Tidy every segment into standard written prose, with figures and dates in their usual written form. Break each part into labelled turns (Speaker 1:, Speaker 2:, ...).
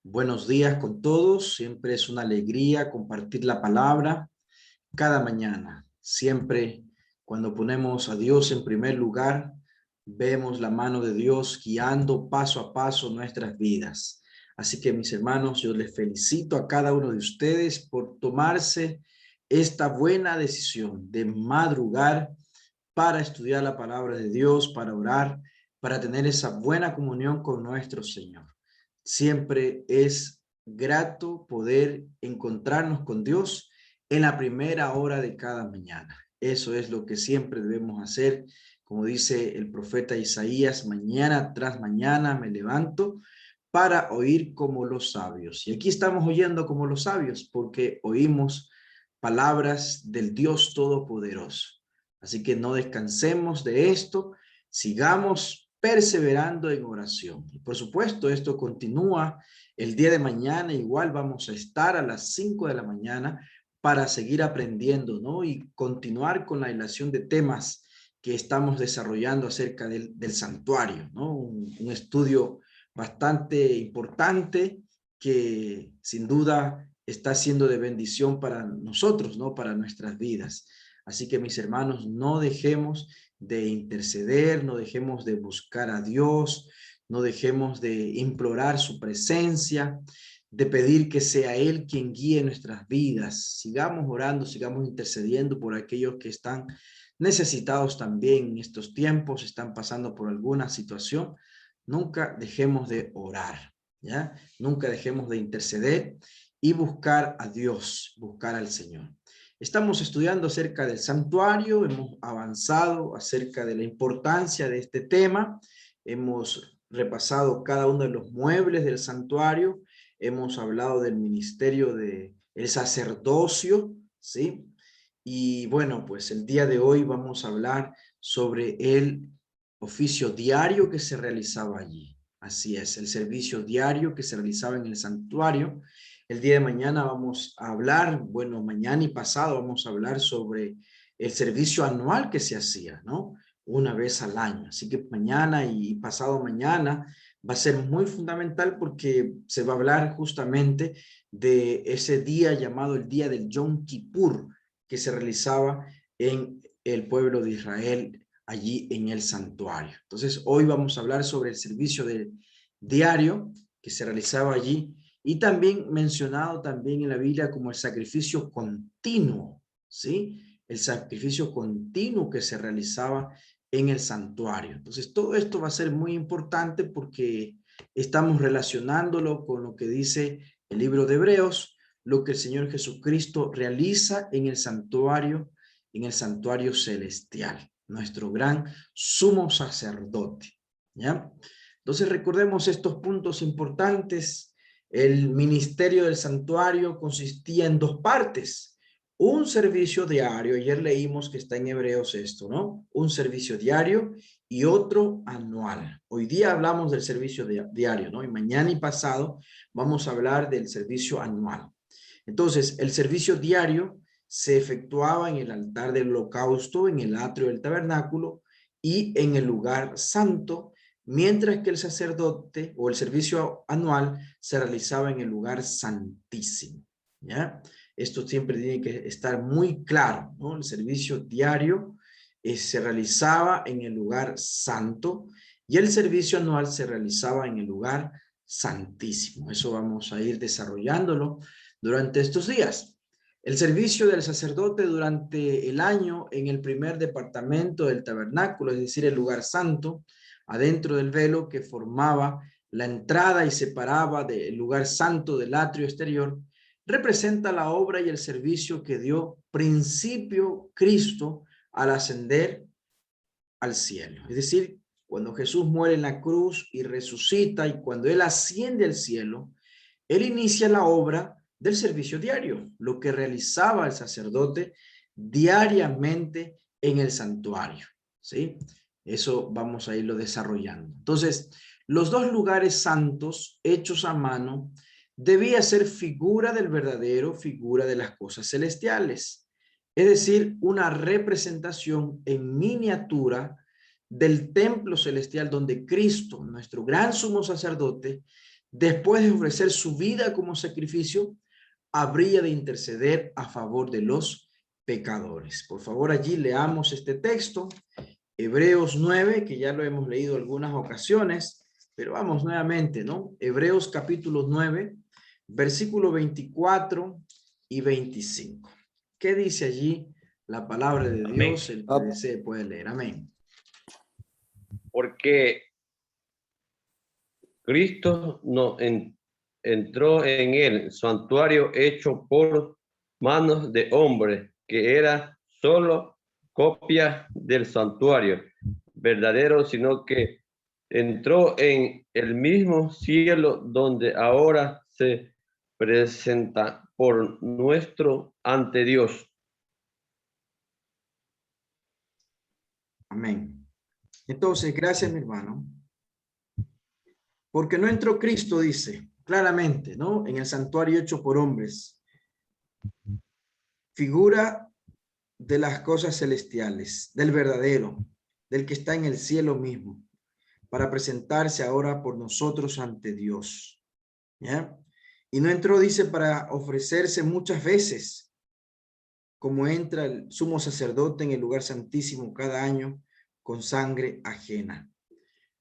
Speaker 1: Buenos días con todos. Siempre es una alegría compartir la palabra cada mañana. Siempre cuando ponemos a Dios en primer lugar, vemos la mano de Dios guiando paso a paso nuestras vidas. Así que mis hermanos, yo les felicito a cada uno de ustedes por tomarse esta buena decisión de madrugar para estudiar la palabra de Dios, para orar, para tener esa buena comunión con nuestro Señor. Siempre es grato poder encontrarnos con Dios en la primera hora de cada mañana. Eso es lo que siempre debemos hacer. Como dice el profeta Isaías, mañana tras mañana me levanto para oír como los sabios. Y aquí estamos oyendo como los sabios porque oímos palabras del Dios Todopoderoso. Así que no descansemos de esto, sigamos perseverando en oración. Y por supuesto, esto continúa el día de mañana. Igual vamos a estar a las 5 de la mañana para seguir aprendiendo, ¿no? Y continuar con la relación de temas que estamos desarrollando acerca del santuario, ¿no? Un estudio bastante importante que sin duda está siendo de bendición para nosotros, ¿no? Para nuestras vidas. Así que mis hermanos, no dejemos de interceder, no dejemos de buscar a Dios, no dejemos de implorar su presencia, de pedir que sea Él quien guíe nuestras vidas. Sigamos orando, sigamos intercediendo por aquellos que están necesitados también en estos tiempos, están pasando por alguna situación. Nunca dejemos de orar, ¿ya? Nunca dejemos de interceder y buscar a Dios, buscar al Señor. Estamos estudiando acerca del santuario, hemos avanzado acerca de la importancia de este tema, hemos repasado cada uno de los muebles del santuario, hemos hablado del ministerio del sacerdocio, ¿sí? Y bueno, pues el día de hoy vamos a hablar sobre el oficio diario que se realizaba allí. Así es, el servicio diario que se realizaba en el santuario. El día de mañana vamos a hablar, bueno, mañana y pasado vamos a hablar sobre el servicio anual que se hacía, ¿no? Una vez al año. Así que mañana y pasado mañana va a ser muy fundamental porque se va a hablar justamente de ese día llamado el día del Yom Kippur que se realizaba en el pueblo de Israel allí en el santuario. Entonces, hoy vamos a hablar sobre el servicio diario que se realizaba allí y también mencionado también en la Biblia como el sacrificio continuo, ¿sí? El sacrificio continuo que se realizaba en el santuario. Entonces, todo esto va a ser muy importante porque estamos relacionándolo con lo que dice el libro de Hebreos, lo que el Señor Jesucristo realiza en el santuario celestial, nuestro gran sumo sacerdote, ¿ya? Entonces recordemos estos puntos importantes. El ministerio del santuario consistía en dos partes. Un servicio diario, ayer leímos que está en Hebreos esto, ¿no? Un servicio diario y otro anual. Hoy día hablamos del servicio diario, ¿no? Y mañana y pasado vamos a hablar del servicio anual. Entonces, el servicio diario se efectuaba en el altar del holocausto, en el atrio del tabernáculo y en el lugar santo, mientras que el sacerdote o el servicio anual se realizaba en el lugar santísimo, ¿ya? Esto siempre tiene que estar muy claro, ¿no? El servicio diario se realizaba en el lugar santo y el servicio anual se realizaba en el lugar santísimo. Eso vamos a ir desarrollándolo durante estos días. El servicio del sacerdote durante el año en el primer departamento del tabernáculo, es decir, el lugar santo, adentro del velo que formaba la entrada y separaba del lugar santo del atrio exterior, representa la obra y el servicio que dio principio Cristo al ascender al cielo. Es decir, cuando Jesús muere en la cruz y resucita y cuando Él asciende al cielo, Él inicia la obra del servicio diario, lo que realizaba el sacerdote diariamente en el santuario, ¿sí? Eso vamos a irlo desarrollando. Entonces, los dos lugares santos hechos a mano debía ser figura del verdadero, figura de las cosas celestiales. Es decir, una representación en miniatura del templo celestial donde Cristo, nuestro gran sumo sacerdote, después de ofrecer su vida como sacrificio, habría de interceder a favor de los pecadores. Por favor, allí leamos este texto, Hebreos 9, que ya lo hemos leído algunas ocasiones, pero vamos nuevamente, ¿no? Hebreos capítulo 9, versículo 24 y 25. ¿Qué dice allí la palabra de
Speaker 2: Amén.
Speaker 1: Dios? El que desee puede leer. Amén.
Speaker 2: Porque Cristo no entró en el santuario hecho por manos de hombres, que era solo copia del santuario verdadero, sino que entró en el mismo cielo donde ahora se presenta por nuestro ante Dios.
Speaker 1: Amén. Entonces, gracias, mi hermano. Porque no entró Cristo, dice claramente, ¿no? En el santuario hecho por hombres. Figura de las cosas celestiales, del verdadero, del que está en el cielo mismo, para presentarse ahora por nosotros ante Dios. ¿Ya? Y no entró, dice, para ofrecerse muchas veces, como entra el sumo sacerdote en el lugar santísimo cada año con sangre ajena.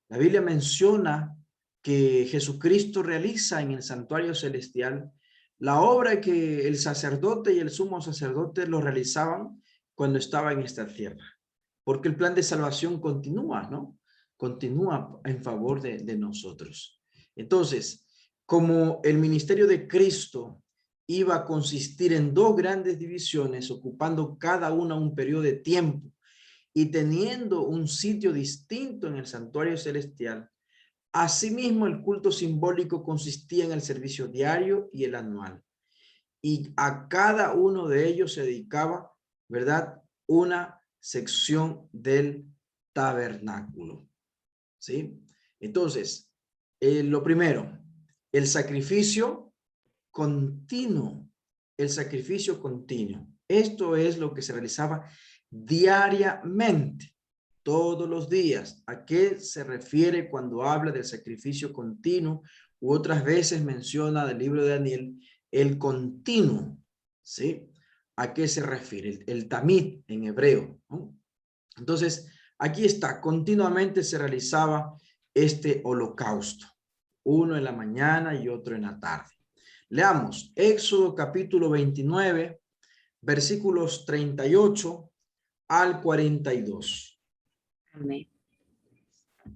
Speaker 1: La Biblia menciona que Jesucristo realiza en el santuario celestial la obra que el sacerdote y el sumo sacerdote lo realizaban cuando estaba en esta tierra, porque el plan de salvación continúa, ¿no? Continúa en favor de nosotros. Entonces, como el ministerio de Cristo iba a consistir en dos grandes divisiones, ocupando cada una un periodo de tiempo, y teniendo un sitio distinto en el santuario celestial, asimismo el culto simbólico consistía en el servicio diario y el anual. Y a cada uno de ellos se dedicaba, ¿verdad?, una sección del tabernáculo. ¿Sí? Entonces, lo primero, el sacrificio continuo. El sacrificio continuo. Esto es lo que se realizaba diariamente, todos los días. ¿A qué se refiere cuando habla del sacrificio continuo? U otras veces menciona del libro de Daniel el continuo, ¿sí? ¿A qué se refiere? El tamid en hebreo, ¿no? Entonces, aquí está, continuamente se realizaba este holocausto, uno en la mañana y otro en la tarde. Leamos Éxodo capítulo 29, versículos 38 al 42.
Speaker 3: Amén.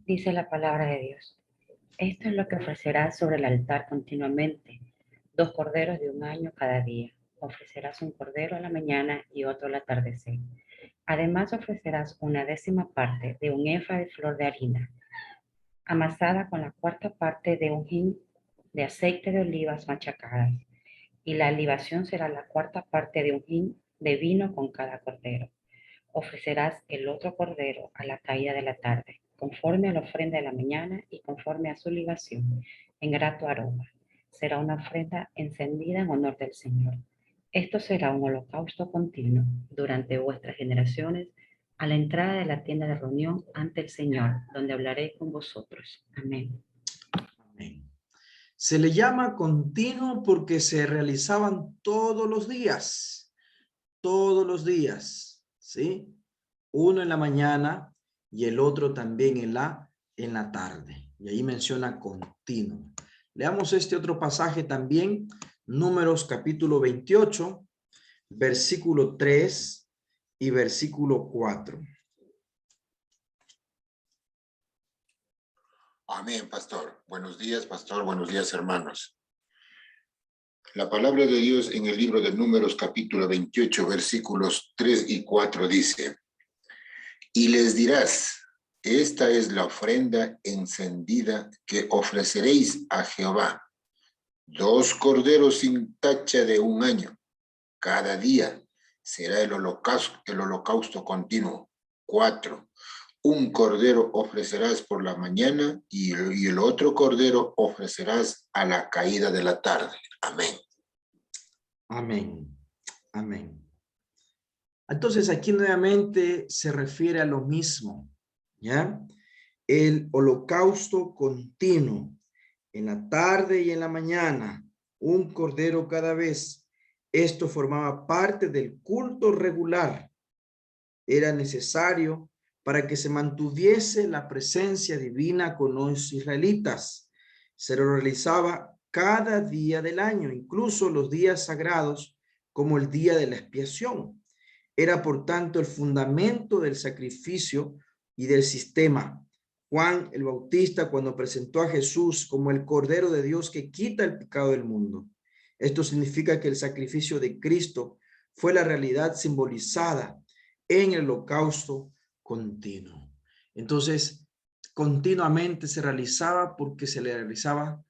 Speaker 3: Dice la palabra de Dios. Esto es lo que ofrecerás sobre el altar continuamente, 2 corderos de 1 año cada día. Ofrecerás un cordero a la mañana y otro al atardecer. Además ofrecerás 1/10 parte de un efa de flor de harina, amasada con la 1/4 parte de un hin de aceite de olivas machacadas, y la libación será la 1/4 parte de un hin de vino con cada cordero. Ofrecerás el otro cordero a la caída de la tarde, conforme a la ofrenda de la mañana y conforme a su libación, en grato aroma. Será una ofrenda encendida en honor del Señor. Esto será un holocausto continuo durante vuestras generaciones, a la entrada de la tienda de reunión ante el Señor, donde hablaré con vosotros. Amén.
Speaker 1: Amén. Se le llama continuo porque se realizaban todos los días, ¿sí? Uno en la mañana y el otro también en la tarde. Y ahí menciona continuo. Leamos este otro pasaje también, Números capítulo 28, versículo 3 y versículo 4.
Speaker 4: Amén, pastor. Buenos días, pastor. Buenos días, hermanos. La palabra de Dios en el libro de Números, capítulo 28, versículos 3 y 4 dice: Y les dirás, esta es la ofrenda encendida que ofreceréis a Jehová. 2 corderos sin tacha de 1 año. Cada día será el holocausto continuo. 4. Un cordero ofrecerás por la mañana y el otro cordero ofrecerás a la caída de la tarde. Amén.
Speaker 1: Amén. Amén. Entonces aquí nuevamente se refiere a lo mismo, ¿ya? El holocausto continuo, en la tarde y en la mañana, un cordero cada vez. Esto formaba parte del culto regular. Era necesario para que se mantuviese la presencia divina con los israelitas. Se lo realizaba cada día del año, incluso los días sagrados, como el día de la expiación. Era, por tanto, el fundamento del sacrificio y del sistema. Juan el Bautista, cuando presentó a Jesús como el Cordero de Dios que quita el pecado del mundo. Esto significa que el sacrificio de Cristo fue la realidad simbolizada en el holocausto continuo. Entonces, continuamente se realizaba porque se le realizaba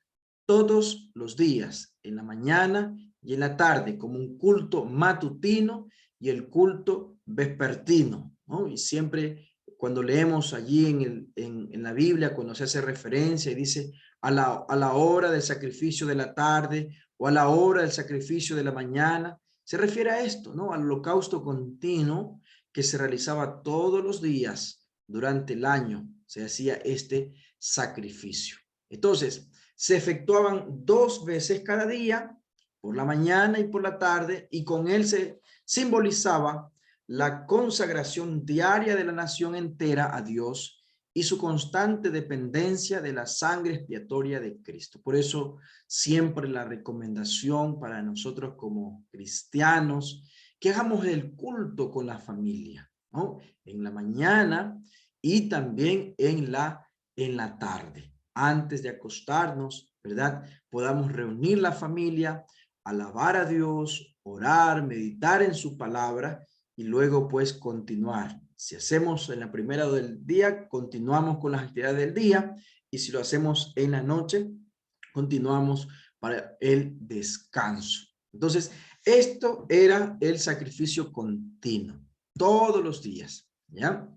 Speaker 1: todos los días, en la mañana y en la tarde, como un culto matutino y el culto vespertino, ¿no? Y siempre cuando leemos allí en la Biblia, cuando se hace referencia y dice a la hora del sacrificio de la tarde o a la hora del sacrificio de la mañana, se refiere a esto, ¿no? Al holocausto continuo que se realizaba todos los días durante el año, se hacía este sacrificio. Entonces, se efectuaban 2 veces cada día, por la mañana y por la tarde, y con él se simbolizaba la consagración diaria de la nación entera a Dios y su constante dependencia de la sangre expiatoria de Cristo. Por eso siempre la recomendación para nosotros como cristianos, que hagamos el culto con la familia, ¿no? En la mañana y también en la tarde. Antes de acostarnos, ¿verdad? Podamos reunir la familia, alabar a Dios, orar, meditar en su palabra y luego pues continuar. Si hacemos en la primera del día, continuamos con las actividades del día, y si lo hacemos en la noche, continuamos para el descanso. Entonces, esto era el sacrificio continuo, todos los días, ¿ya?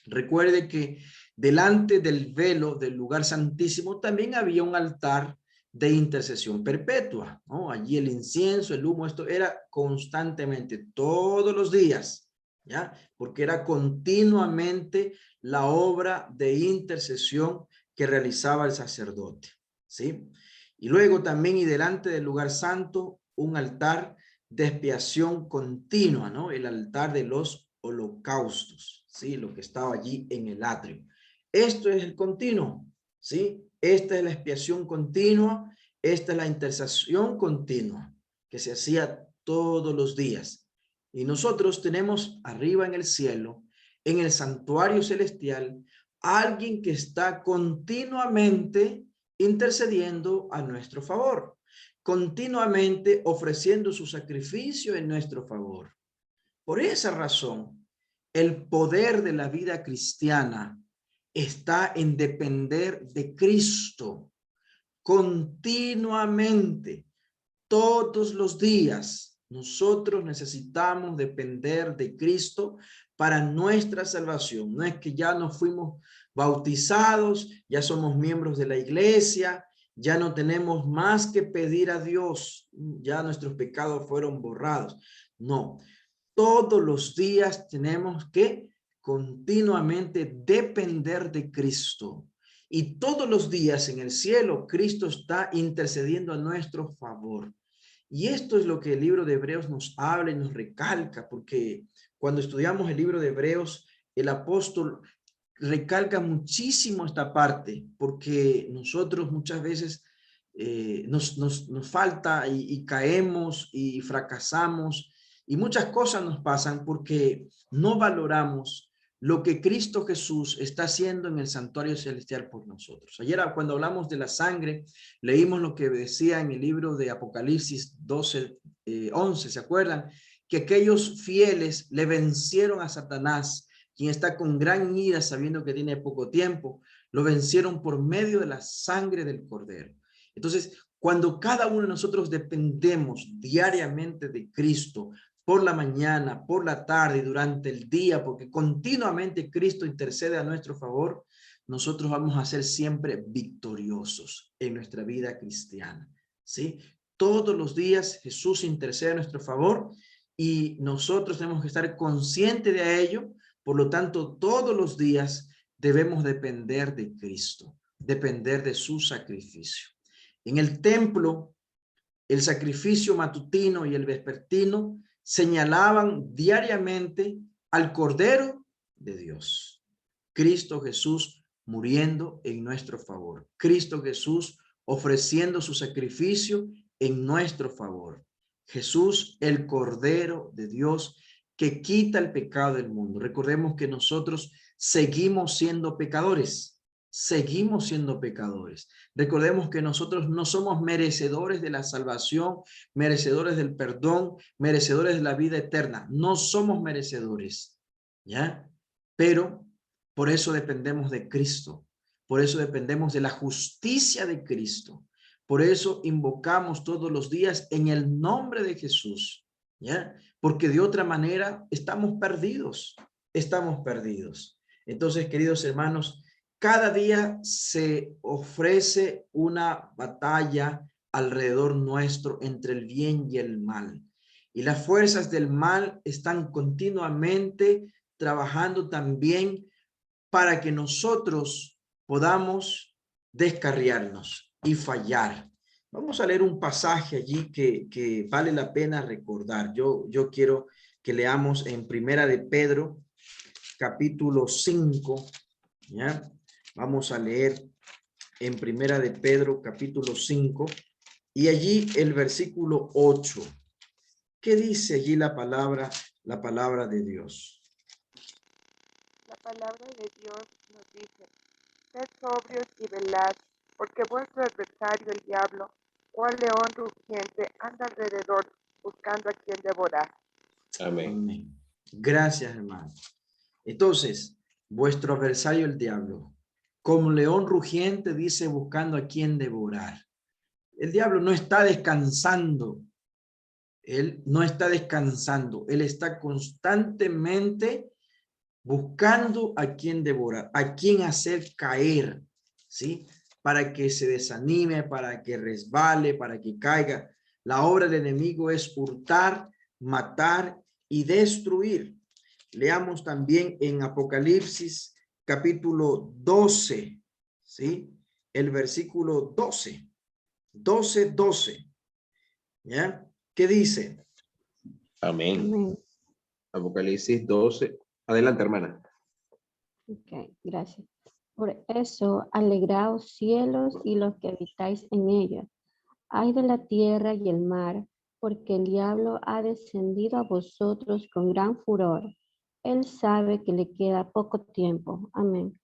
Speaker 1: Recuerde que delante del velo del lugar santísimo también había un altar de intercesión perpetua, ¿no? Allí el incienso, el humo, esto era constantemente, todos los días, ¿ya? Porque era continuamente la obra de intercesión que realizaba el sacerdote, ¿sí? Y luego también, y delante del lugar santo, un altar de expiación continua, ¿no? El altar de los holocaustos, ¿sí? Lo que estaba allí en el atrio. Esto es el continuo, ¿sí? Esta es la expiación continua, esta es la intercesión continua que se hacía todos los días. Y nosotros tenemos arriba en el cielo, en el santuario celestial, alguien que está continuamente intercediendo a nuestro favor, continuamente ofreciendo su sacrificio en nuestro favor. Por esa razón, el poder de la vida cristiana está en depender de Cristo continuamente, todos los días. Nosotros necesitamos depender de Cristo para nuestra salvación. No es que ya nos fuimos bautizados, ya somos miembros de la iglesia, ya no tenemos más que pedir a Dios, ya nuestros pecados fueron borrados. No, todos los días tenemos que continuamente depender de Cristo. Y todos los días en el cielo, Cristo está intercediendo a nuestro favor. Y esto es lo que el libro de Hebreos nos habla y nos recalca, porque cuando estudiamos el libro de Hebreos, el apóstol recalca muchísimo esta parte, porque nosotros muchas veces nos falta y caemos y fracasamos y muchas cosas nos pasan porque no valoramos lo que Cristo Jesús está haciendo en el santuario celestial por nosotros. Ayer cuando hablamos de la sangre, leímos lo que decía en el libro de Apocalipsis 12:11, ¿se acuerdan? Que aquellos fieles le vencieron a Satanás, quien está con gran ira sabiendo que tiene poco tiempo, lo vencieron por medio de la sangre del Cordero. Entonces, cuando cada uno de nosotros dependemos diariamente de Cristo, por la mañana, por la tarde y durante el día, porque continuamente Cristo intercede a nuestro favor, nosotros vamos a ser siempre victoriosos en nuestra vida cristiana, ¿sí? Todos los días Jesús intercede a nuestro favor y nosotros tenemos que estar conscientes de ello. Por lo tanto, todos los días debemos depender de Cristo, depender de su sacrificio. En el templo, el sacrificio matutino y el vespertino señalaban diariamente al Cordero de Dios. Cristo Jesús muriendo en nuestro favor. Cristo Jesús ofreciendo su sacrificio en nuestro favor. Jesús, el Cordero de Dios que quita el pecado del mundo. Recordemos que nosotros seguimos siendo pecadores. Seguimos siendo pecadores. Recordemos que nosotros no somos merecedores de la salvación, merecedores del perdón, merecedores de la vida eterna. No somos merecedores, ¿ya? Pero por eso dependemos de Cristo. Por eso dependemos de la justicia de Cristo. Por eso invocamos todos los días en el nombre de Jesús, ¿ya? Porque de otra manera estamos perdidos. Estamos perdidos. Entonces, queridos hermanos, cada día se ofrece una batalla alrededor nuestro entre el bien y el mal. Y las fuerzas del mal están continuamente trabajando también para que nosotros podamos descarriarnos y fallar. Vamos a leer un pasaje allí que vale la pena recordar. Yo quiero que leamos en Primera de Pedro, capítulo 5, ¿ya? Vamos a leer en Primera de Pedro, capítulo 5, y allí el versículo 8. ¿Qué dice allí la palabra de Dios?
Speaker 5: La palabra de Dios nos dice: sed sobrios y velad, porque vuestro adversario el diablo, cual león rugiente, anda alrededor buscando a quien devorar.
Speaker 2: Amén.
Speaker 1: Amén. Gracias, hermano. Entonces, vuestro adversario el diablo, como león rugiente, dice, buscando a quien devorar. El diablo no está descansando. Él no está descansando. Él está constantemente buscando a quien devorar, a quien hacer caer, ¿sí? Para que se desanime, para que resbale, para que caiga. La obra del enemigo es hurtar, matar y destruir. Leamos también en Apocalipsis capítulo 12, ¿sí? El versículo 12. 12. ¿Ya? ¿Qué dice?
Speaker 2: Amén.
Speaker 6: Amén.
Speaker 2: Apocalipsis 12. Adelante, hermana.
Speaker 6: Ok, gracias. Por eso, alegraos cielos y los que habitáis en ella. Ay de la tierra y el mar, porque el diablo ha descendido a vosotros con gran furor. Él sabe que le queda poco tiempo. Amén.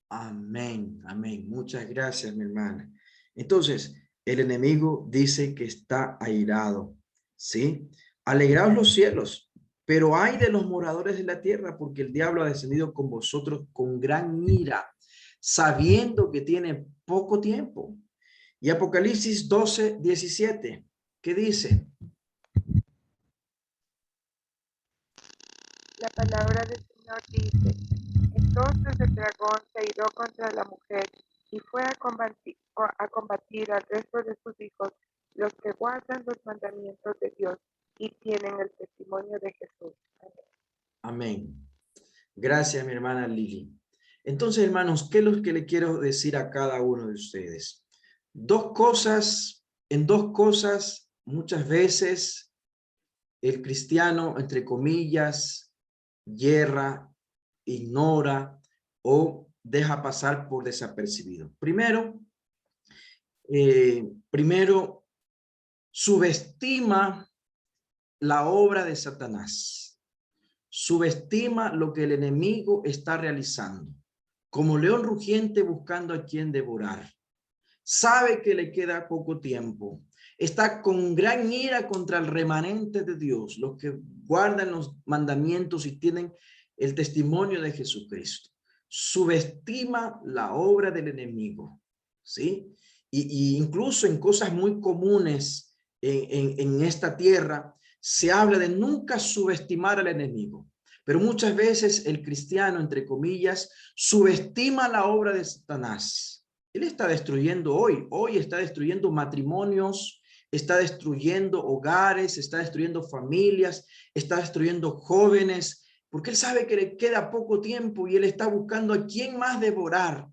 Speaker 1: Amén, amén. Muchas gracias, mi hermana. Entonces, el enemigo dice que está airado, ¿sí? Alegraos los cielos, pero hay de los moradores de la tierra, porque el diablo ha descendido con vosotros con gran ira, sabiendo que tiene poco tiempo. Y Apocalipsis 12:17, ¿qué dice?
Speaker 5: La palabra del Señor dice: entonces el dragón se airó contra la mujer y fue a combatir al resto de sus hijos, los que guardan los mandamientos de Dios y tienen el testimonio de Jesús. Amén.
Speaker 1: Amén. Gracias, mi hermana Lili. Entonces, hermanos, ¿qué es lo que le quiero decir a cada uno de ustedes? En dos cosas, muchas veces el cristiano, entre comillas, yerra, ignora o deja pasar por desapercibido. Primero, subestima la obra de Satanás. Subestima lo que el enemigo está realizando. Como león rugiente buscando a quien devorar. Sabe que le queda poco tiempo. Está con gran ira contra el remanente de Dios, los que guardan los mandamientos y tienen el testimonio de Jesucristo. Subestima la obra del enemigo, ¿sí? Y incluso en cosas muy comunes en esta tierra, se habla de nunca subestimar al enemigo. Pero muchas veces el cristiano, entre comillas, subestima la obra de Satanás. Él está destruyendo hoy está destruyendo matrimonios, está destruyendo hogares, está destruyendo familias, está destruyendo jóvenes, porque él sabe que le queda poco tiempo y él está buscando a quién más devorar.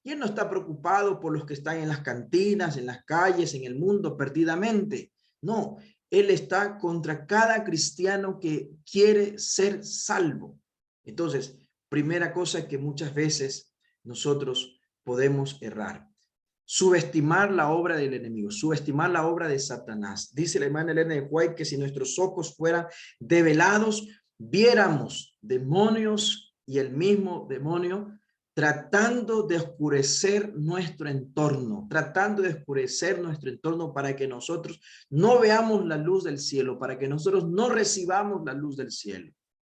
Speaker 1: Y Él no está preocupado por los que están en las cantinas, en las calles, en el mundo perdidamente. No, Él está contra cada cristiano que quiere ser salvo. Entonces, primera cosa que muchas veces nosotros podemos errar. Subestimar la obra del enemigo, subestimar la obra de Satanás. Dice la hermana Elena de White que si nuestros ojos fueran develados, viéramos demonios y el mismo demonio tratando de oscurecer nuestro entorno, para que nosotros no veamos la luz del cielo, para que nosotros no recibamos la luz del cielo.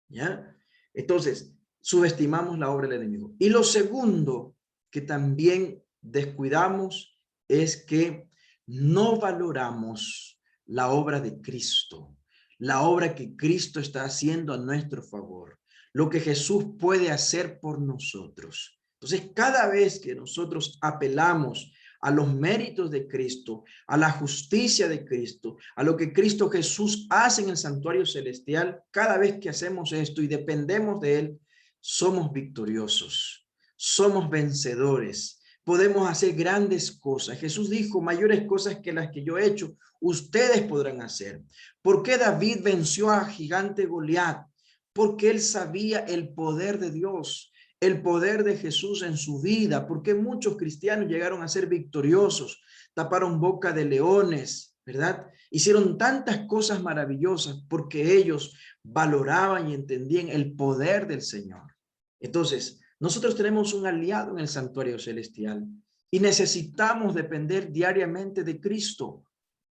Speaker 1: ¿Ya? Entonces, subestimamos la obra del enemigo. Y lo segundo que también descuidamos es que no valoramos la obra de Cristo, la obra que Cristo está haciendo a nuestro favor, lo que Jesús puede hacer por nosotros. Entonces, cada vez que nosotros apelamos a los méritos de Cristo, a la justicia de Cristo, a lo que Cristo Jesús hace en el santuario celestial, cada vez que hacemos esto y dependemos de Él, somos victoriosos, somos vencedores, podemos hacer grandes cosas. Jesús dijo, mayores cosas que las que yo he hecho, ustedes podrán hacer. ¿Por qué David venció a gigante Goliat? Porque él sabía el poder de Dios, el poder de Jesús en su vida. Porque muchos cristianos llegaron a ser victoriosos, taparon boca de leones, ¿verdad? Hicieron tantas cosas maravillosas porque ellos valoraban y entendían el poder del Señor. Entonces, nosotros tenemos un aliado en el santuario celestial y necesitamos depender diariamente de Cristo,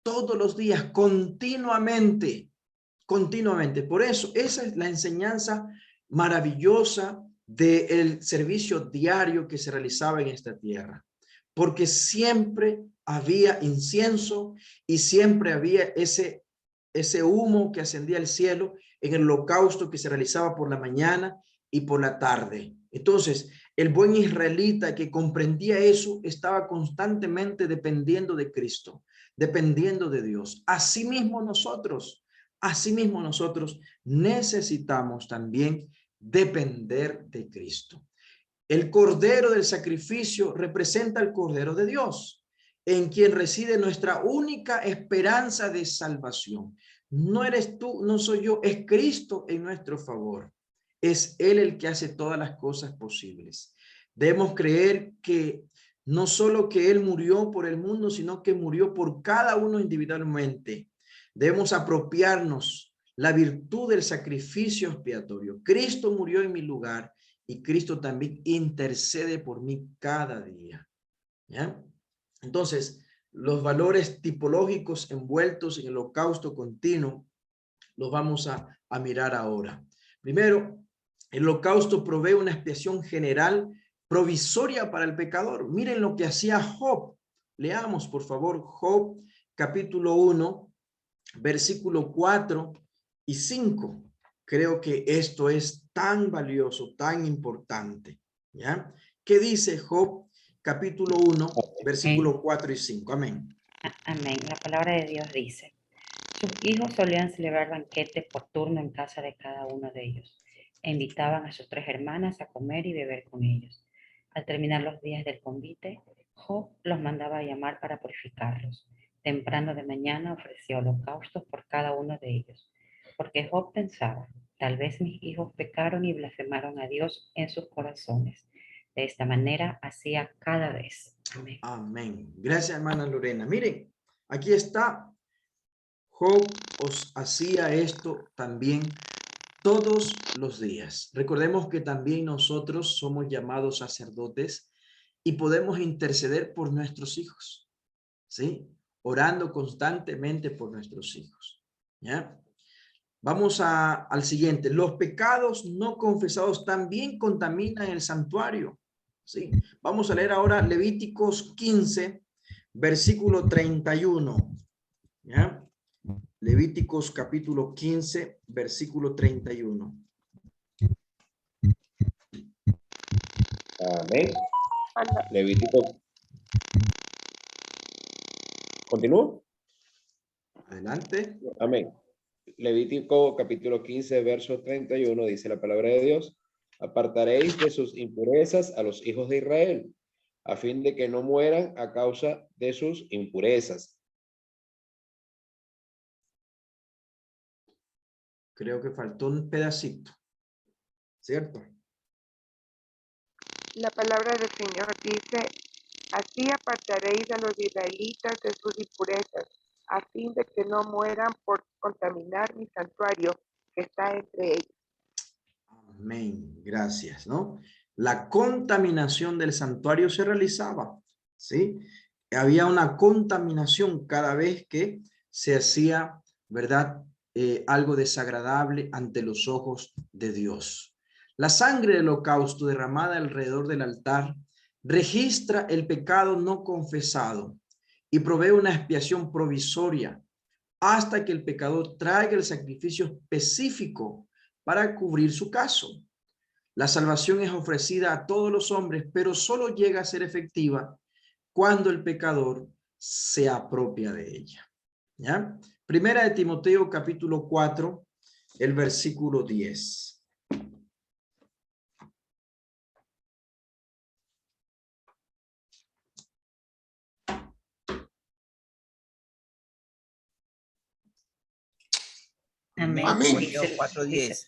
Speaker 1: todos los días, continuamente. Por eso, esa es la enseñanza maravillosa del servicio diario que se realizaba en esta tierra, porque siempre había incienso y siempre había ese humo que ascendía al cielo en el holocausto que se realizaba por la mañana y por la tarde. Entonces, el buen israelita que comprendía eso estaba constantemente dependiendo de Cristo, dependiendo de Dios. Asimismo nosotros necesitamos también depender de Cristo. El cordero del sacrificio representa al cordero de Dios, en quien reside nuestra única esperanza de salvación. No eres tú, no soy yo, es Cristo en nuestro favor. Es Él el que hace todas las cosas posibles. Debemos creer que no solo que Él murió por el mundo, sino que murió por cada uno individualmente. Debemos apropiarnos la virtud del sacrificio expiatorio. Cristo murió en mi lugar y Cristo también intercede por mí cada día. ¿Ya? Entonces, los valores tipológicos envueltos en el holocausto continuo los vamos a mirar ahora. Primero, el holocausto provee una expiación general provisoria para el pecador. Miren lo que hacía Job. Leamos, por favor, Job capítulo 1, versículo 4 y 5. Creo que esto es tan valioso, tan importante. ¿Ya? ¿Qué dice Job capítulo 1, versículo 4 y 5? Amén.
Speaker 3: Amén. La palabra de Dios dice, sus hijos solían celebrar banquetes por turno en casa de cada uno de ellos e invitaban a sus 3 hermanas a comer y beber con ellos. Al terminar los días del convite, Job los mandaba a llamar para purificarlos. Temprano de mañana ofrecía holocaustos por cada uno de ellos, porque Job pensaba, tal vez mis hijos pecaron y blasfemaron a Dios en sus corazones. De esta manera hacía cada vez. Amén.
Speaker 1: Amén. Gracias, hermana Lorena. Miren, aquí está. Job os hacía esto también todos los días. Recordemos que también nosotros somos llamados sacerdotes y podemos interceder por nuestros hijos, ¿sí? Orando constantemente por nuestros hijos, ¿ya? Vamos al siguiente. Los pecados no confesados también contaminan el santuario, ¿sí? Vamos a leer ahora Levíticos 15, versículo 31, ¿ya? Levíticos capítulo 15, versículo 31.
Speaker 2: Amén. Levítico. ¿Continúo?
Speaker 1: Adelante.
Speaker 2: Amén. Levítico capítulo 15, verso 31 dice la palabra de Dios: apartaréis de sus impurezas a los hijos de Israel.
Speaker 7: a fin de que no mueran a causa de sus impurezas.
Speaker 1: Creo que faltó un pedacito, ¿cierto?
Speaker 5: La palabra del Señor dice, así apartaréis a los israelitas de sus impurezas, a fin de que no mueran por contaminar mi santuario que está entre ellos.
Speaker 1: Amén, gracias, ¿no? La contaminación del santuario se realizaba, ¿sí? Había una contaminación cada vez que se hacía, ¿verdad? Algo desagradable ante los ojos de Dios. La sangre del holocausto derramada alrededor del altar registra el pecado no confesado y provee una expiación provisoria hasta que el pecador traiga el sacrificio específico para cubrir su caso. La salvación es ofrecida a todos los hombres, pero solo llega a ser efectiva cuando el pecador se apropia de ella. ¿Ya? Primera de Timoteo capítulo 4, el versículo 10.
Speaker 3: Amén.
Speaker 4: Amén.
Speaker 3: Dice-
Speaker 8: 4:10.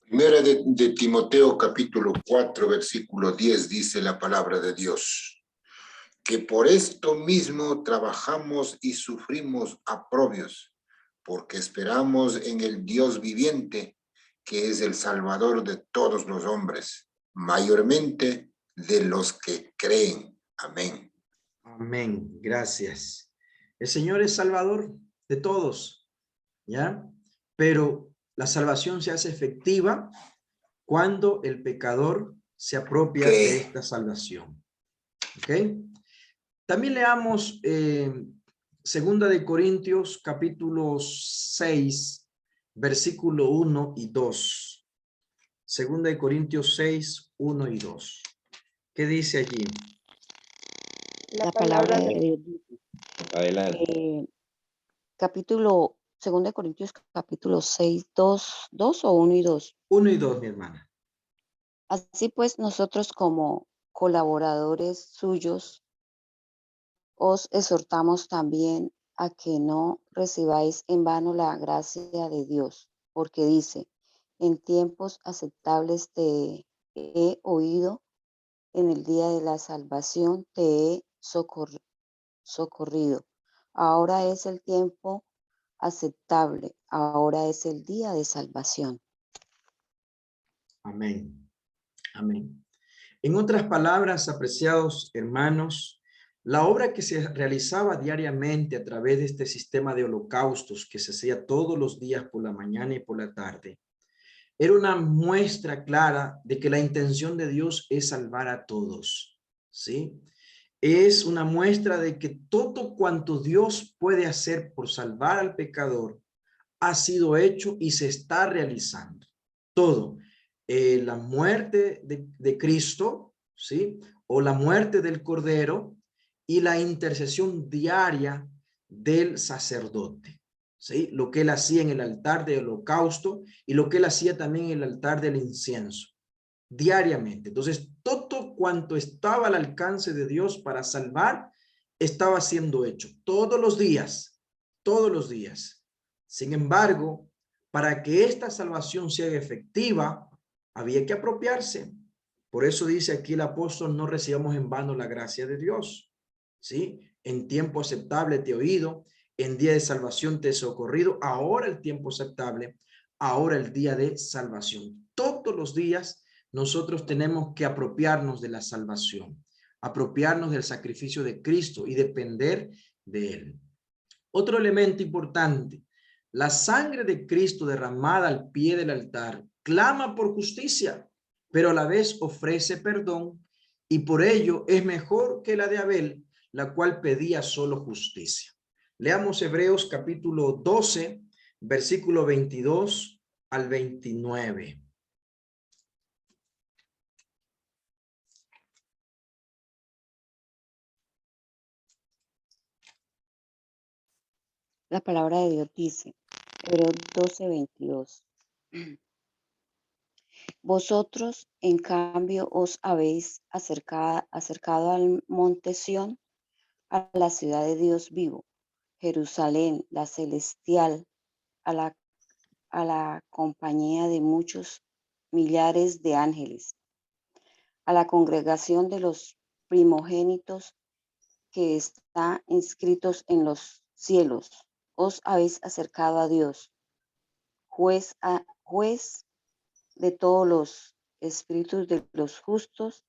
Speaker 4: Primera de Timoteo capítulo 4, versículo 10 dice la palabra de Dios, que por esto mismo trabajamos y sufrimos aprobios, porque esperamos en el Dios viviente, que es el Salvador de todos los hombres, mayormente de los que creen. Amén.
Speaker 1: Amén, gracias. El Señor es Salvador de todos, ¿ya? Pero la salvación se hace efectiva cuando el pecador se apropia de esta salvación. ¿Ok? También leamos Segunda de Corintios capítulo 6, versículo 1 y 2. Segunda de Corintios 6, 1 y 2. ¿Qué dice allí?
Speaker 5: La palabra de
Speaker 9: Dios.
Speaker 7: Adelante.
Speaker 9: Capítulo 2 de Corintios, capítulo 6, 2 o 1 y 2.
Speaker 1: 1 y 2, mi hermana.
Speaker 9: Así pues, nosotros como colaboradores suyos, os exhortamos también a que no recibáis en vano la gracia de Dios, porque dice, en tiempos aceptables te he oído, en el día de la salvación te he socorrido. Ahora es el tiempo aceptable, ahora es el día de salvación.
Speaker 1: Amén. Amén. En otras palabras, apreciados hermanos, la obra que se realizaba diariamente a través de este sistema de holocaustos que se hacía todos los días por la mañana y por la tarde, era una muestra clara de que la intención de Dios es salvar a todos, ¿sí? Es una muestra de que todo cuanto Dios puede hacer por salvar al pecador ha sido hecho y se está realizando. Todo. La muerte de Cristo, ¿sí? O la muerte del Cordero y la intercesión diaria del sacerdote, ¿sí? Lo que él hacía en el altar del holocausto y lo que él hacía también en el altar del incienso, diariamente. Entonces, todo cuanto estaba al alcance de Dios para salvar, estaba siendo hecho todos los días, todos los días. Sin embargo, para que esta salvación sea efectiva, había que apropiarse. Por eso dice aquí el apóstol, no recibamos en vano la gracia de Dios. ¿Sí? En tiempo aceptable te he oído, en día de salvación te he socorrido, ahora el tiempo aceptable, ahora el día de salvación. Todos los días nosotros tenemos que apropiarnos de la salvación, apropiarnos del sacrificio de Cristo y depender de él. Otro elemento importante, la sangre de Cristo derramada al pie del altar clama por justicia, pero a la vez ofrece perdón y por ello es mejor que la de Abel, la cual pedía solo justicia. Leamos Hebreos capítulo 12, versículo 22 al 29.
Speaker 9: La palabra de Dios dice, Hebreos 12:22. Vosotros, en cambio, os habéis acercado al monte Sión, a la ciudad de Dios vivo, Jerusalén, la celestial, a la compañía de muchos millares de ángeles, a la congregación de los primogénitos que está inscritos en los cielos. Os habéis acercado a Dios, juez de todos los espíritus de los justos,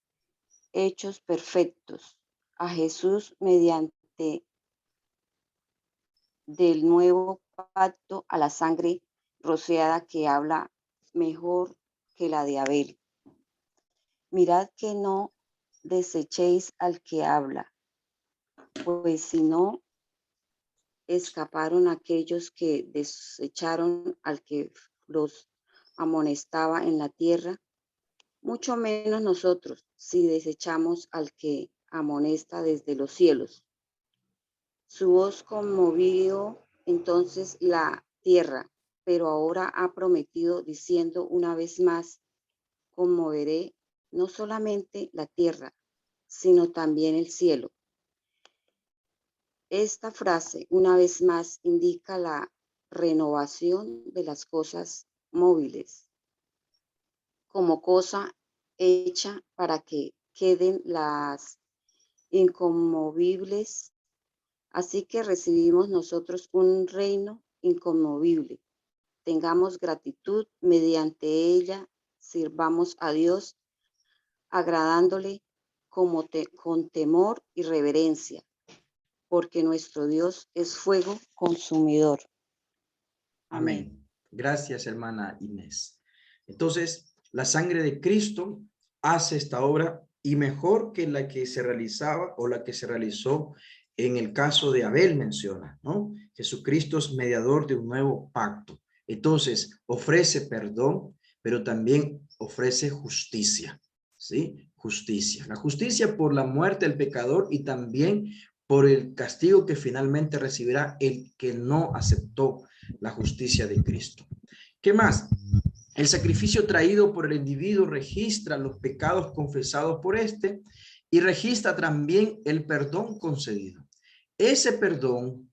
Speaker 9: hechos perfectos, a Jesús mediante del nuevo pacto, a la sangre rociada que habla mejor que la de Abel. Mirad que no desechéis al que habla, pues si no escaparon aquellos que desecharon al que los amonestaba en la tierra, mucho menos nosotros si desechamos al que amonesta desde los cielos. Su voz conmovió entonces la tierra, pero ahora ha prometido diciendo una vez más, conmoveré no solamente la tierra, sino también el cielo. Esta frase, una vez más, indica la renovación de las cosas móviles como cosa hecha para que queden las inconmovibles. Así que recibimos nosotros un reino inconmovible. Tengamos gratitud, mediante ella sirvamos a Dios, agradándole con temor y reverencia, porque nuestro Dios es fuego consumidor.
Speaker 1: Amén. Gracias, hermana Inés. Entonces, la sangre de Cristo hace esta obra y mejor que la que se realizaba o la que se realizó en el caso de Abel, menciona, ¿no? Jesucristo es mediador de un nuevo pacto. Entonces, ofrece perdón, pero también ofrece justicia, ¿sí? Justicia. La justicia por la muerte del pecador y también por el castigo que finalmente recibirá el que no aceptó la justicia de Cristo. ¿Qué más? El sacrificio traído por el individuo registra los pecados confesados por éste y registra también el perdón concedido. Ese perdón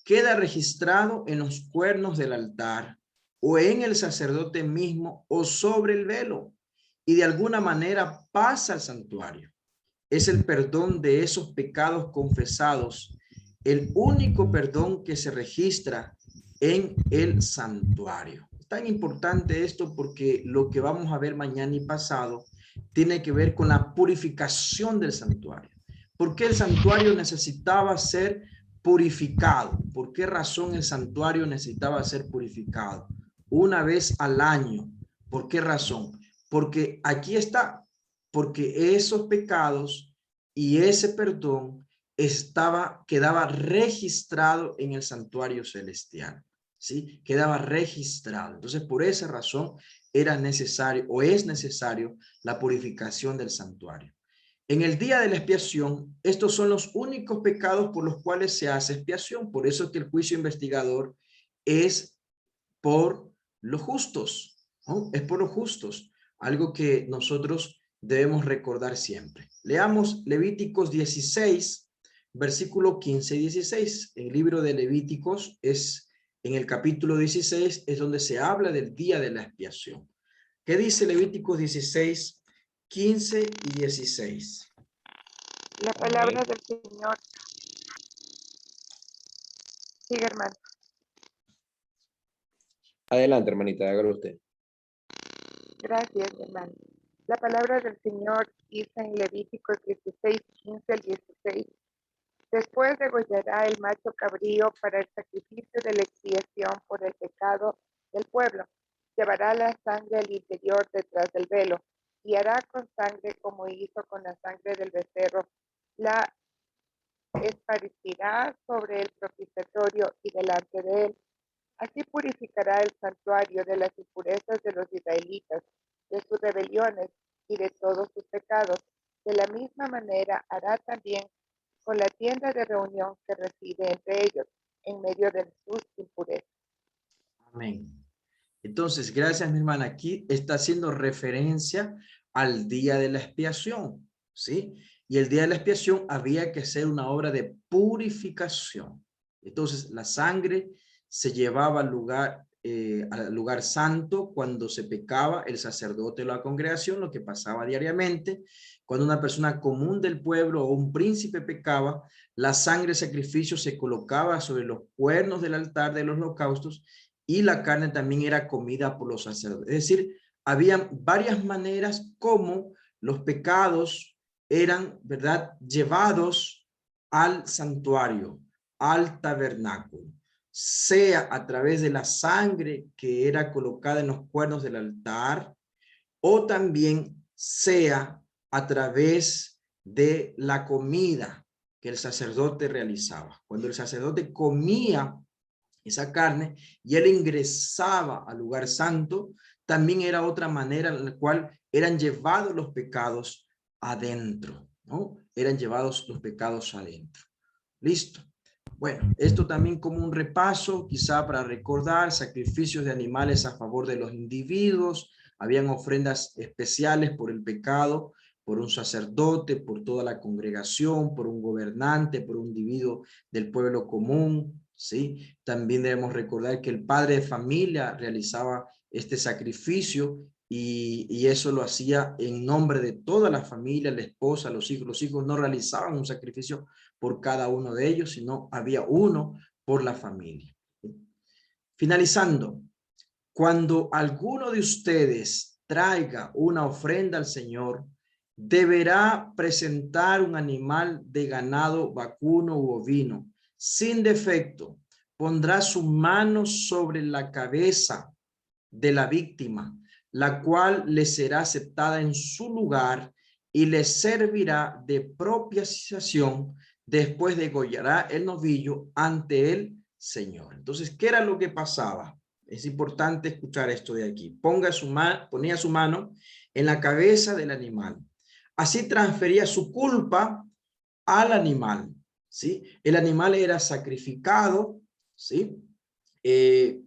Speaker 1: queda registrado en los cuernos del altar o en el sacerdote mismo o sobre el velo y de alguna manera pasa al santuario. Es el perdón de esos pecados confesados, el único perdón que se registra en el santuario. Es tan importante esto porque lo que vamos a ver mañana y pasado tiene que ver con la purificación del santuario. ¿Por qué el santuario necesitaba ser purificado? ¿Por qué razón el santuario necesitaba ser purificado? Una vez al año. ¿Por qué razón? Porque aquí está, porque esos pecados y ese perdón quedaba registrado en el santuario celestial, ¿sí? Quedaba registrado. Entonces, por esa razón era necesario o es necesario la purificación del santuario. En el día de la expiación, estos son los únicos pecados por los cuales se hace expiación. Por eso es que el juicio investigador es por los justos, ¿no? Es por los justos, algo que nosotros debemos recordar siempre. Leamos Levíticos 16, versículo 15 y 16. El libro de Levíticos es en el capítulo 16, es donde se habla del día de la expiación. ¿Qué dice Levíticos 16, 15 y 16?
Speaker 5: La palabra del Señor. Sigue, hermano.
Speaker 7: Adelante, hermanita, hágalo usted.
Speaker 5: Gracias, hermano. La palabra del Señor dice en Levíticos 16, 15 al 16. Después degollará el macho cabrío para el sacrificio de la expiación por el pecado del pueblo. Llevará la sangre al interior detrás del velo y hará con sangre como hizo con la sangre del becerro. La esparcirá sobre el propiciatorio y delante de él. Así purificará el santuario de las impurezas de los israelitas, de sus rebeliones y de todos sus pecados. De la misma manera hará también con la tienda de reunión que reside entre ellos, en medio de sus impurezas.
Speaker 1: Amén. Entonces, gracias mi hermana, aquí está haciendo referencia al día de la expiación, ¿sí? Y el día de la expiación había que hacer una obra de purificación. Entonces, la sangre se llevaba al lugar santo cuando se pecaba el sacerdote o la congregación, lo que pasaba diariamente. Cuando una persona común del pueblo o un príncipe pecaba, la sangre de sacrificio se colocaba sobre los cuernos del altar de los holocaustos y la carne también era comida por los sacerdotes. Es decir, había varias maneras como los pecados eran, ¿verdad?, llevados al santuario, al tabernáculo, sea a través de la sangre que era colocada en los cuernos del altar, o también sea a través de la comida que el sacerdote realizaba. Cuando el sacerdote comía esa carne y él ingresaba al lugar santo, también era otra manera en la cual eran llevados los pecados adentro, ¿no? Eran llevados los pecados adentro. Listo. Bueno, esto también como un repaso, quizá para recordar sacrificios de animales a favor de los individuos. Habían ofrendas especiales por el pecado, por un sacerdote, por toda la congregación, por un gobernante, por un individuo del pueblo común, ¿sí? También debemos recordar que el padre de familia realizaba este sacrificio y eso lo hacía en nombre de toda la familia, la esposa, los hijos. Los hijos no realizaban un sacrificio por cada uno de ellos, sino había uno por la familia. Finalizando, cuando alguno de ustedes traiga una ofrenda al Señor, deberá presentar un animal de ganado vacuno u ovino, sin defecto. Pondrá su mano sobre la cabeza de la víctima, la cual le será aceptada en su lugar y le servirá de propiciación. Después degollará el novillo ante el Señor. Entonces, ¿qué era lo que pasaba? Es importante escuchar esto de aquí. Ponía su mano en la cabeza del animal. Así transfería su culpa al animal, ¿sí? El animal era sacrificado, ¿sí?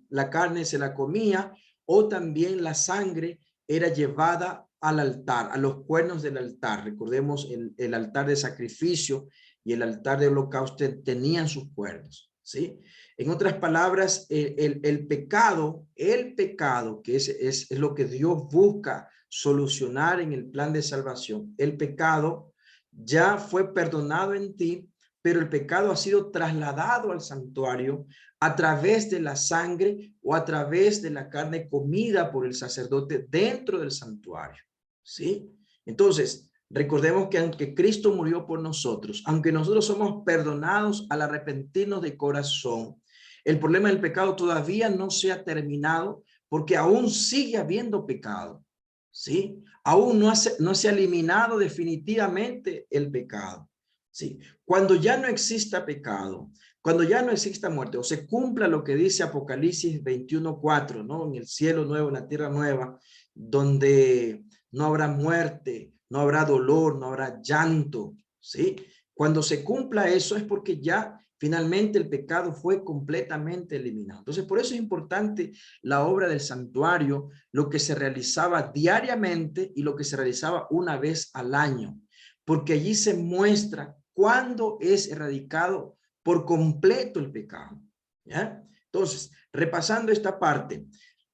Speaker 1: La carne se la comía, o también la sangre era llevada al altar, a los cuernos del altar. Recordemos, el altar de sacrificio y el altar de holocausto tenían sus cuernos, ¿sí? En otras palabras, el pecado, que es lo que Dios busca solucionar en el plan de salvación, el pecado ya fue perdonado en ti, pero el pecado ha sido trasladado al santuario a través de la sangre o a través de la carne comida por el sacerdote dentro del santuario, ¿sí? Entonces, recordemos que aunque Cristo murió por nosotros, aunque nosotros somos perdonados al arrepentirnos de corazón, el problema del pecado todavía no se ha terminado porque aún sigue habiendo pecado, ¿sí? Aún no se ha eliminado definitivamente el pecado, ¿sí? Cuando ya no exista pecado, cuando ya no exista muerte, o se cumpla lo que dice Apocalipsis 21:4, ¿no? En el cielo nuevo, en la tierra nueva, donde no habrá muerte, no habrá dolor, no habrá llanto, ¿sí? Cuando se cumpla eso es porque ya finalmente el pecado fue completamente eliminado. Entonces, por eso es importante la obra del santuario, lo que se realizaba diariamente y lo que se realizaba una vez al año, porque allí se muestra cuándo es erradicado por completo el pecado, ¿ya? Entonces, repasando esta parte,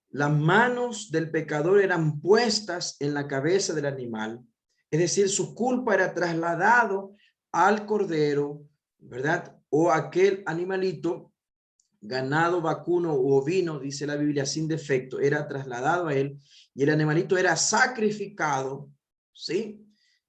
Speaker 1: las manos del pecador eran puestas en la cabeza del animal, es decir, su culpa era trasladado al cordero, ¿verdad? O aquel animalito, ganado, vacuno o ovino, dice la Biblia, sin defecto, era trasladado a él y el animalito era sacrificado, ¿sí?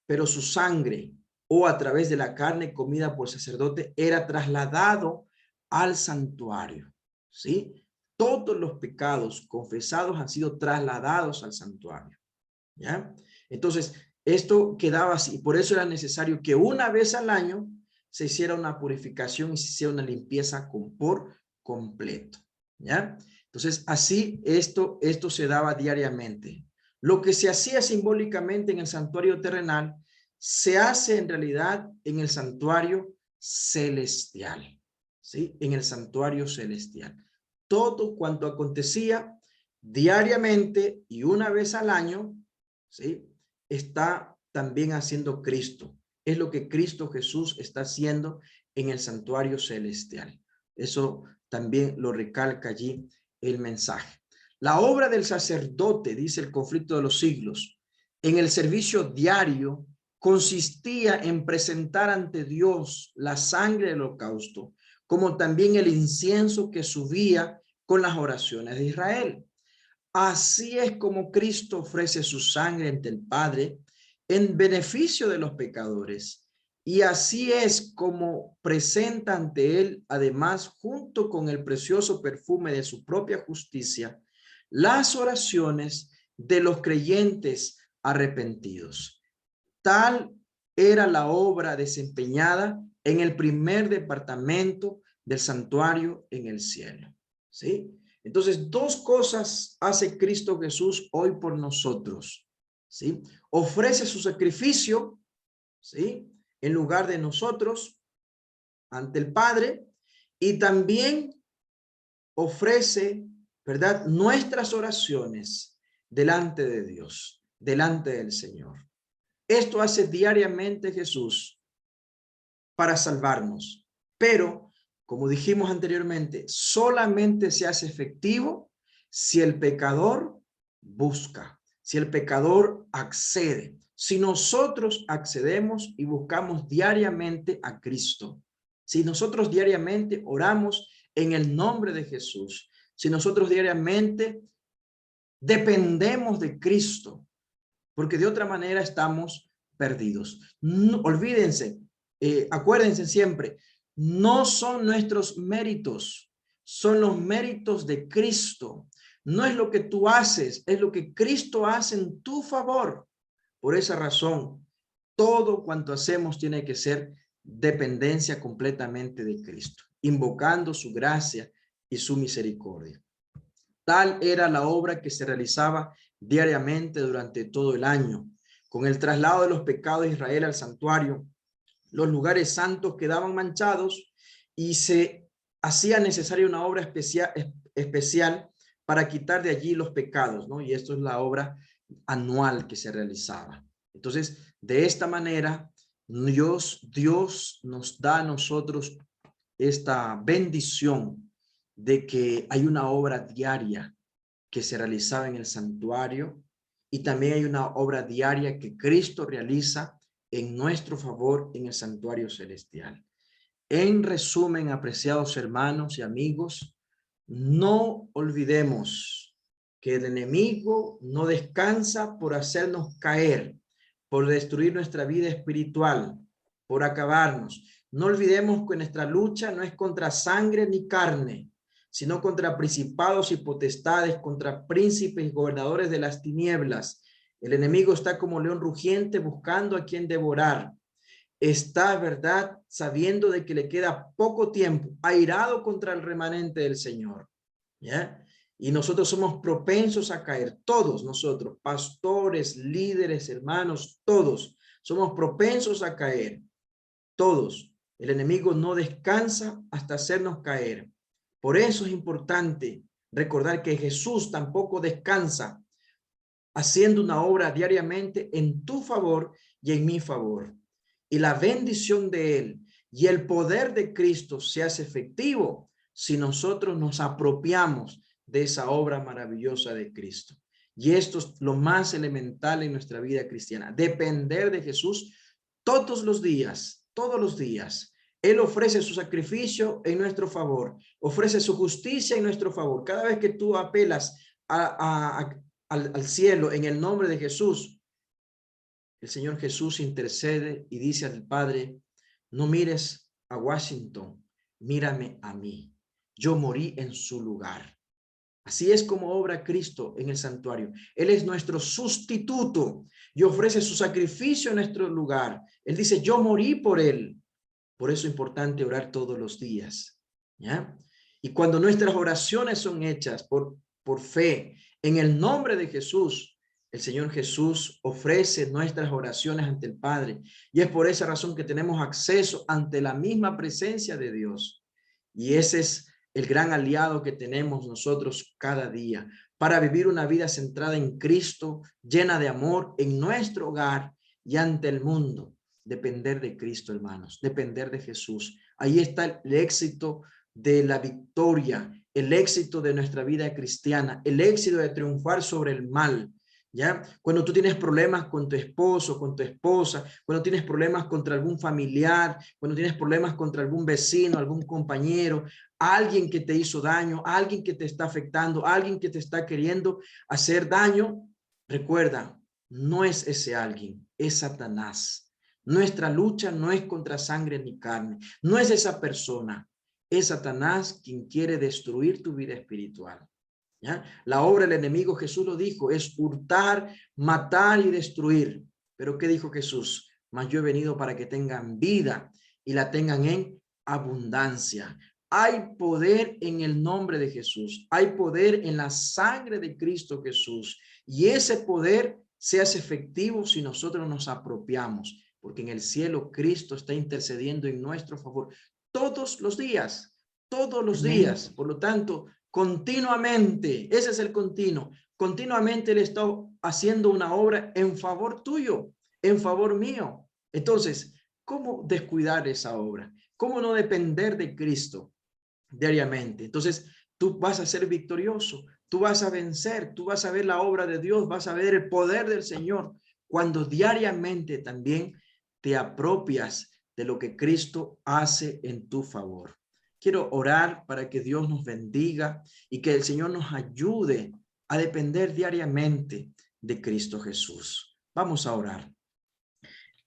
Speaker 1: Pero su sangre o a través de la carne comida por sacerdote era trasladado al santuario, ¿sí? Todos los pecados confesados han sido trasladados al santuario, ¿ya? Entonces, esto quedaba así, por eso era necesario que una vez al año se hiciera una purificación y se hiciera una limpieza por completo, ¿ya? Entonces, así esto se daba diariamente. Lo que se hacía simbólicamente en el santuario terrenal, se hace en realidad en el santuario celestial, ¿sí? En el santuario celestial. Todo cuanto acontecía diariamente y una vez al año, ¿sí? Está también haciendo Cristo. Es lo que Cristo Jesús está haciendo en el santuario celestial. Eso también lo recalca allí el mensaje. La obra del sacerdote, dice el Conflicto de los Siglos, en el servicio diario consistía en presentar ante Dios la sangre del holocausto, como también el incienso que subía con las oraciones de Israel. Así es como Cristo ofrece su sangre ante el Padre en beneficio de los pecadores. Y así es como presenta ante él, además, junto con el precioso perfume de su propia justicia, las oraciones de los creyentes arrepentidos. Tal era la obra desempeñada en el primer departamento del santuario en el cielo. ¿Sí? Entonces, dos cosas hace Cristo Jesús hoy por nosotros. ¿Sí? Ofrece su sacrificio, ¿sí? En lugar de nosotros ante el Padre, y también ofrece, ¿verdad?, nuestras oraciones delante de Dios, delante del Señor. Esto hace diariamente Jesús para salvarnos, pero como dijimos anteriormente, solamente se hace efectivo si el pecador busca, si el pecador accede, si nosotros accedemos y buscamos diariamente a Cristo, si nosotros diariamente oramos en el nombre de Jesús, si nosotros diariamente dependemos de Cristo, porque de otra manera estamos perdidos. No, olvídense, acuérdense siempre, no son nuestros méritos, son los méritos de Cristo. No es lo que tú haces, es lo que Cristo hace en tu favor. Por esa razón, todo cuanto hacemos tiene que ser dependencia completamente de Cristo, invocando su gracia y su misericordia. Tal era la obra que se realizaba diariamente durante todo el año. Con el traslado de los pecados de Israel al santuario, los lugares santos quedaban manchados y se hacía necesaria una obra especial para quitar de allí los pecados, ¿no? Y esto es la obra anual que se realizaba. Entonces, de esta manera, Dios nos da a nosotros esta bendición de que hay una obra diaria que se realizaba en el santuario y también hay una obra diaria que Cristo realiza en nuestro favor en el santuario celestial. En resumen, apreciados hermanos y amigos, no olvidemos que el enemigo no descansa por hacernos caer, por destruir nuestra vida espiritual, por acabarnos. No olvidemos que nuestra lucha no es contra sangre ni carne, sino contra principados y potestades, contra príncipes y gobernadores de las tinieblas. El enemigo está como león rugiente buscando a quien devorar. Está, ¿verdad?, sabiendo de que le queda poco tiempo, airado contra el remanente del Señor. ¿Ya? Y nosotros somos propensos a caer, todos nosotros, pastores, líderes, hermanos, todos, somos propensos a caer, todos. El enemigo no descansa hasta hacernos caer. Por eso es importante recordar que Jesús tampoco descansa haciendo una obra diariamente en tu favor y en mi favor. Y la bendición de Él y el poder de Cristo se hace efectivo si nosotros nos apropiamos de esa obra maravillosa de Cristo. Y esto es lo más elemental en nuestra vida cristiana, depender de Jesús todos los días, todos los días. Él ofrece su sacrificio en nuestro favor, ofrece su justicia en nuestro favor. Cada vez que tú apelas al cielo en el nombre de Jesús, el Señor Jesús intercede y dice al Padre, no mires a Washington, mírame a mí. Yo morí en su lugar. Así es como obra Cristo en el santuario. Él es nuestro sustituto y ofrece su sacrificio en nuestro lugar. Él dice, yo morí por él. Por eso es importante orar todos los días. ¿Ya? Y cuando nuestras oraciones son hechas por fe en el nombre de Jesús, el Señor Jesús ofrece nuestras oraciones ante el Padre. Y es por esa razón que tenemos acceso ante la misma presencia de Dios. Y esa es el gran aliado que tenemos nosotros cada día para vivir una vida centrada en Cristo, llena de amor en nuestro hogar y ante el mundo. Depender de Cristo, hermanos, depender de Jesús. Ahí está el éxito de la victoria, el éxito de nuestra vida cristiana, el éxito de triunfar sobre el mal. ¿Ya? Cuando tú tienes problemas con tu esposo, con tu esposa, cuando tienes problemas contra algún familiar, cuando tienes problemas contra algún vecino, algún compañero, alguien que te hizo daño, alguien que te está afectando, alguien que te está queriendo hacer daño, recuerda, no es ese alguien, es Satanás. Nuestra lucha no es contra sangre ni carne, no es esa persona, es Satanás quien quiere destruir tu vida espiritual. ¿Ya? La obra del enemigo, Jesús lo dijo, es hurtar, matar y destruir. Pero ¿qué dijo Jesús? Mas yo he venido para que tengan vida y la tengan en abundancia. Hay poder en el nombre de Jesús. Hay poder en la sangre de Cristo Jesús. Y ese poder se hace efectivo si nosotros nos apropiamos. Porque en el cielo Cristo está intercediendo en nuestro favor todos los días. Todos los días. Por lo tanto, continuamente, ese es el continuo, continuamente Él está haciendo una obra en favor tuyo, en favor mío. Entonces, ¿cómo descuidar esa obra? ¿Cómo no depender de Cristo diariamente? Entonces, tú vas a ser victorioso, tú vas a vencer, tú vas a ver la obra de Dios, vas a ver el poder del Señor, cuando diariamente también te apropias de lo que Cristo hace en tu favor. Quiero orar para que Dios nos bendiga y que el Señor nos ayude a depender diariamente de Cristo Jesús. Vamos a orar.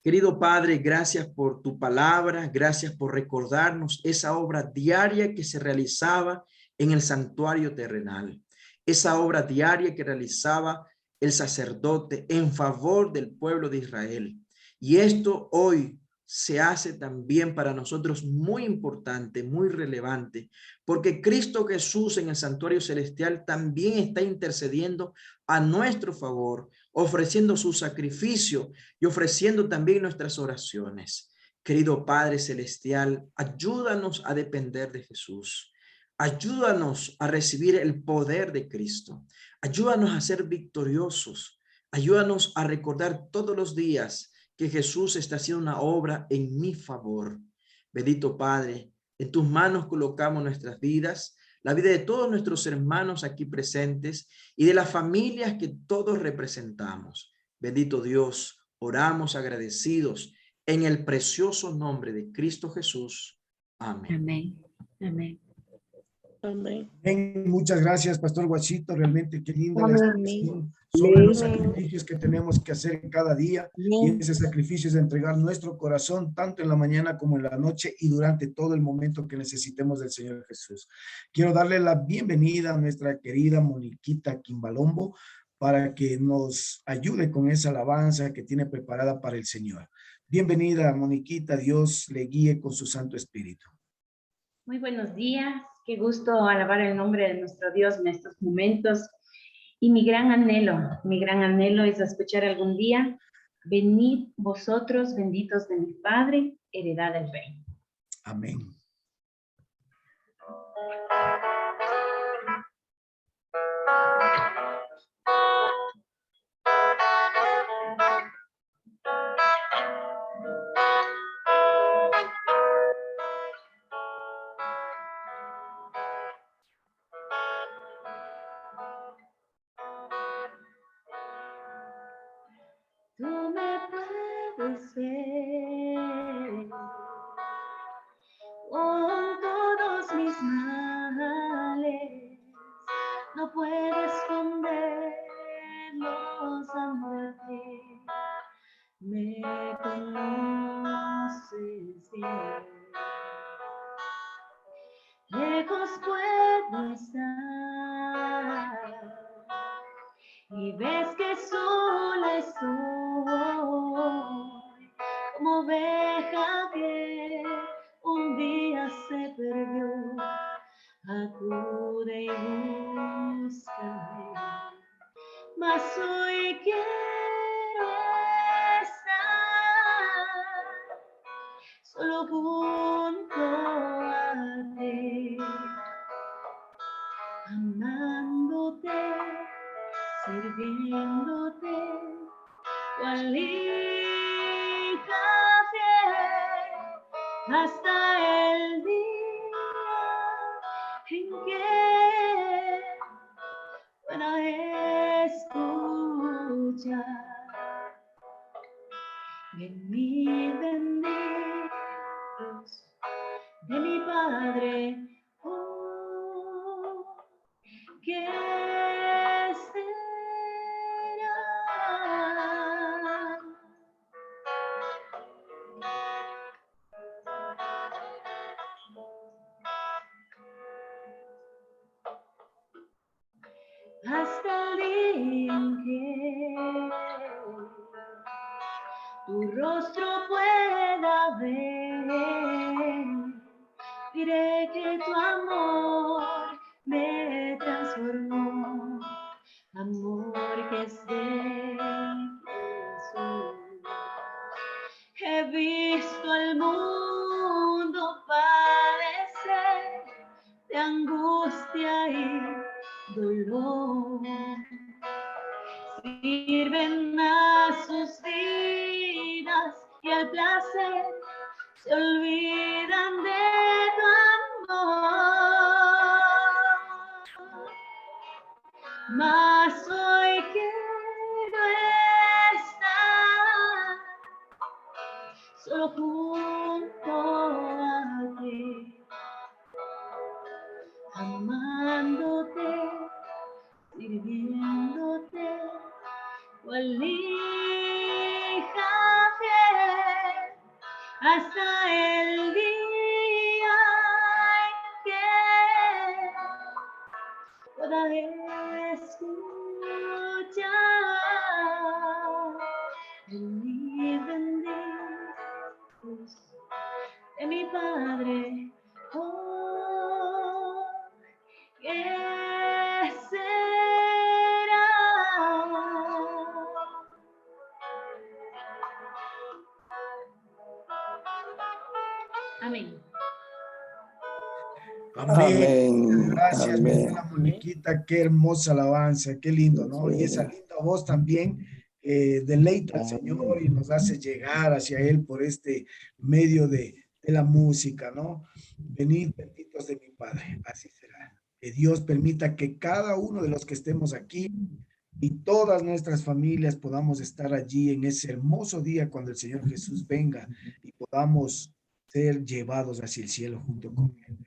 Speaker 1: Querido Padre, gracias por tu palabra, gracias por recordarnos esa obra diaria que se realizaba en el santuario terrenal, esa obra diaria que realizaba el sacerdote en favor del pueblo de Israel. Y esto hoy se hace también para nosotros muy importante, muy relevante, porque Cristo Jesús en el santuario celestial también está intercediendo a nuestro favor, ofreciendo su sacrificio y ofreciendo también nuestras oraciones. Querido Padre Celestial, ayúdanos a depender de Jesús. Ayúdanos a recibir el poder de Cristo. Ayúdanos a ser victoriosos. Ayúdanos a recordar todos los días que Jesús está haciendo una obra en mi favor. Bendito Padre, en tus manos colocamos nuestras vidas, la vida de todos nuestros hermanos aquí presentes y de las familias que todos representamos. Bendito Dios, oramos agradecidos en el precioso nombre de Cristo Jesús. Amén.
Speaker 3: Amén. Amén.
Speaker 8: Amén.
Speaker 10: Muchas gracias, Pastor Guachito. Realmente qué linda la
Speaker 8: Amén.
Speaker 10: explicación sobre los
Speaker 6: Amén.
Speaker 10: sacrificios que tenemos que hacer cada día. Y ese sacrificio es de entregar nuestro corazón tanto en la mañana como en la noche y durante todo el momento que necesitemos del Señor Jesús. Quiero darle la bienvenida a nuestra querida Moniquita Quimbalombo para que nos ayude con esa alabanza que tiene preparada para el Señor. Bienvenida, Moniquita. Dios le guíe con su Santo Espíritu.
Speaker 11: Muy buenos días, qué gusto alabar el nombre de nuestro Dios en estos momentos. Y mi gran anhelo es escuchar algún día, venid vosotros benditos de mi Padre, heredad del reino.
Speaker 10: Amén.
Speaker 11: Tú me puedes ver con todos mis males, no puedes esconderlos ante ti, me conoces bien. Lejos puedo estar y ves que sola estoy, como oveja que un día se perdió, acude y búscame, mas hoy quiero estar solo junto a ti. amándote, sirviéndote, cual hija fiel, hasta el día en que pueda escuchar venir benditos de mi Padre, oh, ¿qué será? Hasta el día en que tu rostro pueda ver, diré que tu amor me transformó, amor que es de Jesús. He visto al mundo padecer de angustia y dolor. Sirven a sus vidas y al placer se olvidan de tu amor. Mas hoy quiero estar solo junto a ti, amándote, sirviéndote, cual hija fiel, hasta el día en que pueda escuchar venir benditos de mi Padre, oh, ¿qué será? Amén.
Speaker 10: Amén. Gracias, mi
Speaker 8: Amén.
Speaker 10: hermana Moniquita. Qué hermosa alabanza, qué lindo, ¿no? Y esa linda voz también deleita al Señor y nos hace llegar hacia Él por este medio de la música, ¿no? Venid benditos de mi Padre, así será. Que Dios permita que cada uno de los que estemos aquí y todas nuestras familias podamos estar allí en ese hermoso día cuando el Señor Jesús venga y podamos ser llevados hacia el cielo junto con Él.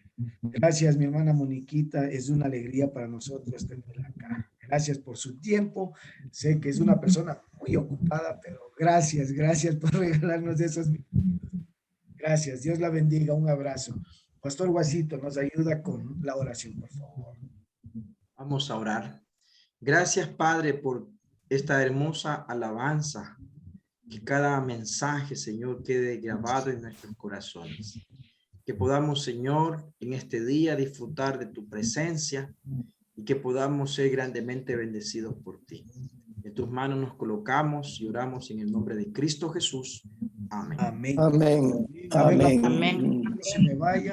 Speaker 10: Gracias, mi hermana Moniquita. Es una alegría para nosotros tenerla acá. Gracias por su tiempo. Sé que es una persona muy ocupada, pero gracias por regalarnos esos minutos. Gracias. Dios la bendiga. Un abrazo. Pastor Guasito, nos ayuda con la oración, por favor.
Speaker 1: Vamos a orar. Gracias, Padre, por esta hermosa alabanza. Que cada mensaje, Señor, quede grabado en nuestros corazones. Que podamos, Señor, en este día disfrutar de tu presencia y que podamos ser grandemente bendecidos por ti. En tus manos nos colocamos y oramos en el nombre de Cristo Jesús. Amén.
Speaker 10: Amén.
Speaker 8: Amén.
Speaker 10: A ver,
Speaker 8: Amén.
Speaker 10: no se me vaya.